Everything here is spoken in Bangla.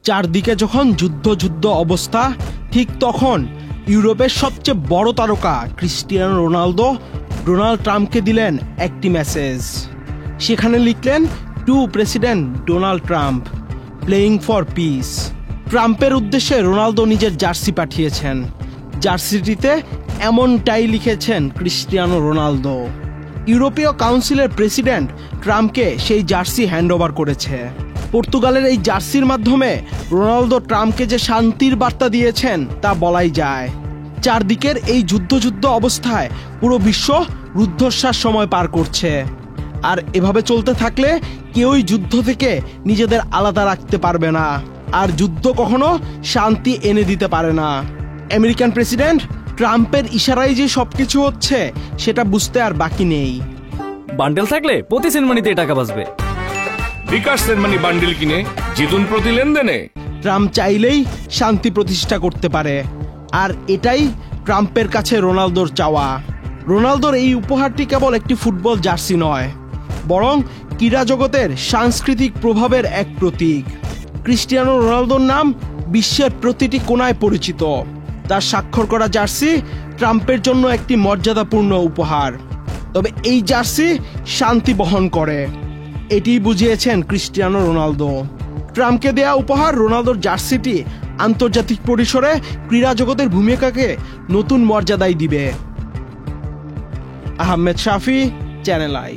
চারদিকে যখন যুদ্ধ যুদ্ধ অবস্থা, ঠিক তখন ইউরোপের সবচেয়ে বড় তারকা ক্রিস্টিয়ানো রোনালদো ডোনাল্ড ট্রাম্পকে দিলেন একটি মেসেজ। সেখানে লিখলেন, to president Donald Trump, playing for piece. ট্রাম্পের উদ্দেশ্যে রোনালদো নিজের জার্সি পাঠিয়েছেন। জার্সিটিতে এমনটাই লিখেছেন ক্রিস্টিয়ানো রোনালদো। ইউরোপীয় কাউন্সিলের প্রেসিডেন্ট ট্রাম্পকে সেই জার্সি হ্যান্ডওভার করেছে। পর্তুগালের এই জার্সির মাধ্যমে রোনালদো ট্রাম্পকে যে শান্তির বার্তা দিয়েছেন তা বলাই যায়। চারদিকের এই যুদ্ধ অবস্থায় পুরো বিশ্ব রুদ্ধশ্বাস সময় পার করছে। আর এভাবে চলতে থাকলে কেউই যুদ্ধ থেকে নিজেদের আলাদা রাখতে পারবে না, আর যুদ্ধ কখনো শান্তি এনে দিতে পারে না। আমেরিকান প্রেসিডেন্ট ট্রাম্পের ইশারায় যে সবকিছু হচ্ছে সেটা বুঝতে আর বাকি নেই। বান্ডেল থাকলে প্রতি সেনমানিতে টাকা বাঁচবে। বিকাশ সেনমানি বান্ডেল কিনে জিতুন প্রতি লেনদেনে। ট্রাম্প চাইলেই শান্তি প্রতিষ্ঠা করতে পারে, আর এটাই ট্রাম্পের কাছে রোনালদোর চাওয়া। রোনালদোর এই উপহারটি কেবল একটি ফুটবল জার্সি নয়, বরং ক্রীড়া জগতের সাংস্কৃতিক প্রভাবের এক প্রতীক। ক্রিস্টিয়ানো রোনালদোর নাম বিশ্বের প্রতিটি কোণায় পরিচিত। তার স্বাক্ষর করা জার্সি ট্রাম্পের জন্য একটি মর্যাদাপূর্ণ উপহার। তবে এই জার্সি শান্তি বহন করে, এটি বুঝিয়েছেন ক্রিস্টিয়ানো রোনালদো। ট্রাম্পকে দেয়া উপহার রোনালদোর জার্সিটি আন্তর্জাতিক পরিসরে ক্রীড়া জগতের ভূমিকাকে নতুন মর্যাদায় দিবে। আহমেদ শাফি, চ্যানেল আই।